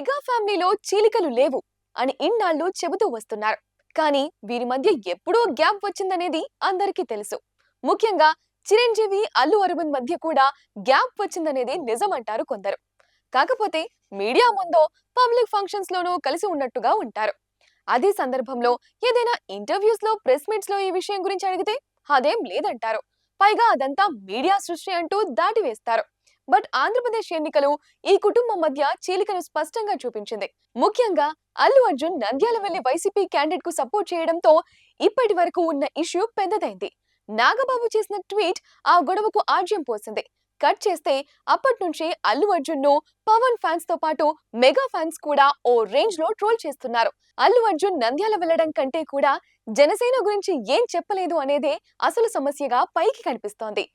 Mega ఫ్యామిలీలో చీలికలు లేవు అని ఇన్నాళ్ళు చెబుతూ వస్తున్నారు. కానీ వీరి మధ్య ఎప్పుడో గ్యాప్ వచ్చిందనేది అందరికీ తెలుసు. ముఖ్యంగా చిరంజీవి, అల్లు అరవింద్ మధ్య కూడా గ్యాప్ వచ్చిందనేది నిజమంటారు కొందరు. కాకపోతే మీడియా ముందో పబ్లిక్ ఫంక్షన్స్ లోనూ కలిసి ఉన్నట్టుగా ఉంటారు. అదే సందర్భంలో ఏదైనా ఇంటర్వ్యూస్ లో, ప్రెస్ మీట్స్ లో ఈ విషయం గురించి అడిగితే అదేం లేదంటారు. పైగా అదంతా మీడియా సృష్టి అంటూ దాటివేస్తారు. బట్ ఆంధ్రప్రదేశ్ ఎన్నికలు ఈ కుటుంబం మధ్య చీలికను స్పష్టంగా చూపించింది. ముఖ్యంగా అల్లు అర్జున్ నంద్యాల వెళ్లి వైసీపీ క్యాండిడేట్ కు సపోర్ట్ చేయడంతో ఇప్పటి వరకు ఉన్న ఇష్యూ పెద్దదైంది. నాగబాబు చేసిన ట్వీట్ ఆ గొడవకు ఆజ్యం పోసింది. కట్ చేస్తే అప్పటి నుంచి అల్లు అర్జున్ ను పవన్ ఫ్యాన్స్ తో పాటు మెగా ఫ్యాన్స్ కూడా ఓ రేంజ్ లో ట్రోల్ చేస్తున్నారు. అల్లు అర్జున్ నంద్యాల వెళ్లడం కంటే కూడా జనసేన గురించి ఏం చెప్పలేదు అనేదే అసలు సమస్యగా పైకి కనిపిస్తోంది.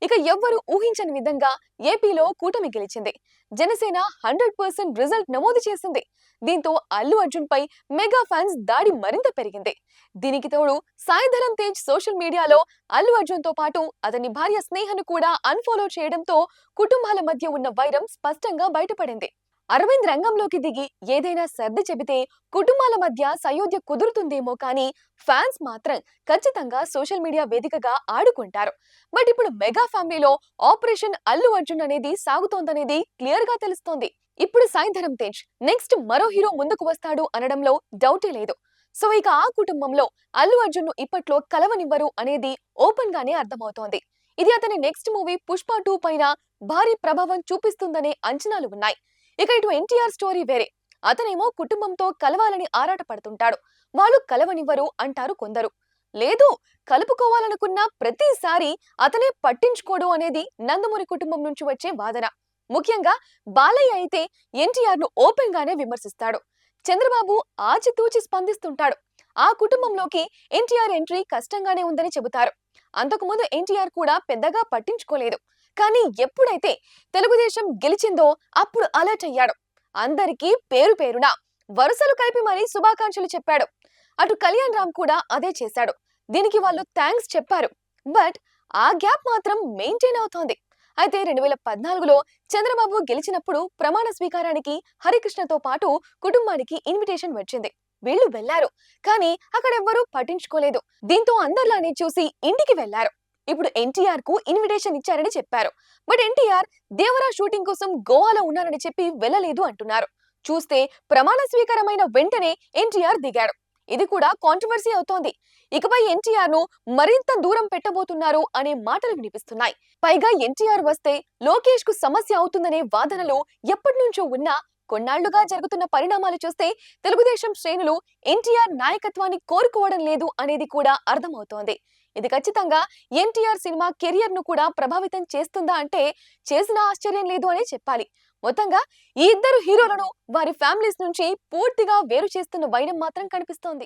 ఇక ఎవ్వరూ ఊహించని విధంగా ఏపీలో కూటమి గెలిచింది. జనసేన 100% రిజల్ట్ నమోదు చేసింది. దీంతో అల్లు అర్జున్ పై మెగా ఫ్యాన్స్ దాడి మరింత పెరిగింది. దీనికి తోడు సాయి ధరమ్ తేజ్ సోషల్ మీడియాలో అల్లు అర్జున్ తో పాటు అతని భార్య స్నేహను కూడా అన్ఫాలో చేయడంతో కుటుంబాల మధ్య ఉన్న వైరం స్పష్టంగా బయటపడింది. అరవింద్ రంగంలోకి దిగి ఏదైనా సర్ది చెబితే కుటుంబాల మధ్య సయోధ్య కుదురుతుందేమో కానీ ఫ్యాన్స్ మాత్రం ఖచ్చితంగా సోషల్ మీడియా వేదికగా ఆడుకుంటారు. బట్ ఇప్పుడు మెగా ఫ్యామిలీలో ఆపరేషన్ అల్లు అర్జున్ అనేది సాగుతోందనేది క్లియర్ గా తెలుస్తోంది. ఇప్పుడు సాయి ధరమ్ తేజ్ నెక్స్ట్ మరో హీరో ముందుకు వస్తాడు అనడంలో డౌటే లేదు. సో ఇక ఆ కుటుంబంలో అల్లు అర్జున్ ను ఇప్పట్లో కలవనివ్వరు అనేది ఓపెన్ గానే అర్థమవుతోంది. ఇది అతని నెక్స్ట్ మూవీ పుష్ప 2 పైన భారీ ప్రభావం చూపిస్తుందనే అంచనాలు ఉన్నాయి. ఇక ఇటు ఎన్టీఆర్ స్టోరీ వేరే. అతనేమో కుటుంబంతో కలవాలని ఆరాట పడుతుంటాడు. వాళ్ళు కలవనివ్వరు అంటారు కొందరు. లేదు, కలుపుకోవాలనుకున్న ప్రతిసారి అతనే పట్టించుకోడు అనేది నందమూరి కుటుంబం నుంచి వచ్చే వాదన. ముఖ్యంగా బాలయ్య అయితే ఎన్టీఆర్ ను ఓపెన్ గానే విమర్శిస్తాడు. చంద్రబాబు ఆచితూచి స్పందిస్తుంటాడు. ఆ కుటుంబంలోకి ఎన్టీఆర్ ఎంట్రీ కష్టంగానే ఉందని చెబుతారు. అంతకుముందు ఎన్టీఆర్ కూడా పెద్దగా పట్టించుకోలేదు. కానీ ఎప్పుడైతే తెలుగుదేశం గెలిచిందో అప్పుడు అలర్ట్ అయ్యాడు. అందరికీ పేరు పేరున వరుసలు కలిపి మరీ శుభాకాంక్షలు చెప్పాడు. అటు కళ్యాణ్ రామ్ కూడా అదే చేశాడు. దీనికి వాళ్ళు థ్యాంక్స్ చెప్పారు. బట్ ఆ గ్యాప్ మాత్రం మెయింటైన్ అవుతోంది. అయితే 2014లో చంద్రబాబు గెలిచినప్పుడు ప్రమాణ స్వీకారానికి హరికృష్ణతో పాటు కుటుంబానికి ఇన్విటేషన్ వచ్చింది. వీళ్ళు వెళ్లారు. కానీ అక్కడెవ్వరూ పట్టించుకోలేదు. దీంతో అందరిలానే చూసి ఇంటికి వెళ్లారు. ఇప్పుడు ఎన్టీఆర్ కు ఇన్విటేషన్ ఇచ్చారని చెప్పారు. బట్ ఎన్టీఆర్ దేవరా షూటింగ్ కోసం గోవాలో ఉన్నారని చెప్పి వెళ్ళలేదు అంటున్నారు. చూస్తే ప్రమాణ స్వీకారమైన వెంటనే ఎన్టీఆర్ దిగాడు. ఇది కూడా కాంట్రవర్సీ అవుతోంది. ఇకపై ఎన్టీఆర్ ను మరింత దూరం పెట్టబోతున్నారు అనే మాటలు వినిపిస్తున్నాయి. పైగా ఎన్టీఆర్ వస్తే లోకేష్ కు సమస్య అవుతుందనే వాదనలు ఎప్పటి నుంచో ఉన్నా కొన్నాళ్లుగా జరుగుతున్న పరిణామాలు చూస్తే తెలుగుదేశం శ్రేణులు ఎన్టీఆర్ నాయకత్వాన్ని కోరుకోవడం లేదు అనేది కూడా అర్థమవుతోంది. ఇది ఖచ్చితంగా ఎన్టీఆర్ సినిమా కెరియర్ ను కూడా ప్రభావితం చేస్తుందా అంటే చేసిన ఆశ్చర్యం లేదు అనే చెప్పాలి. మొత్తంగా ఈ ఇద్దరు హీరోలను వారి ఫ్యామిలీస్ నుంచి పూర్తిగా వేరు చేస్తున్న వైనం మాత్రం కనిపిస్తోంది.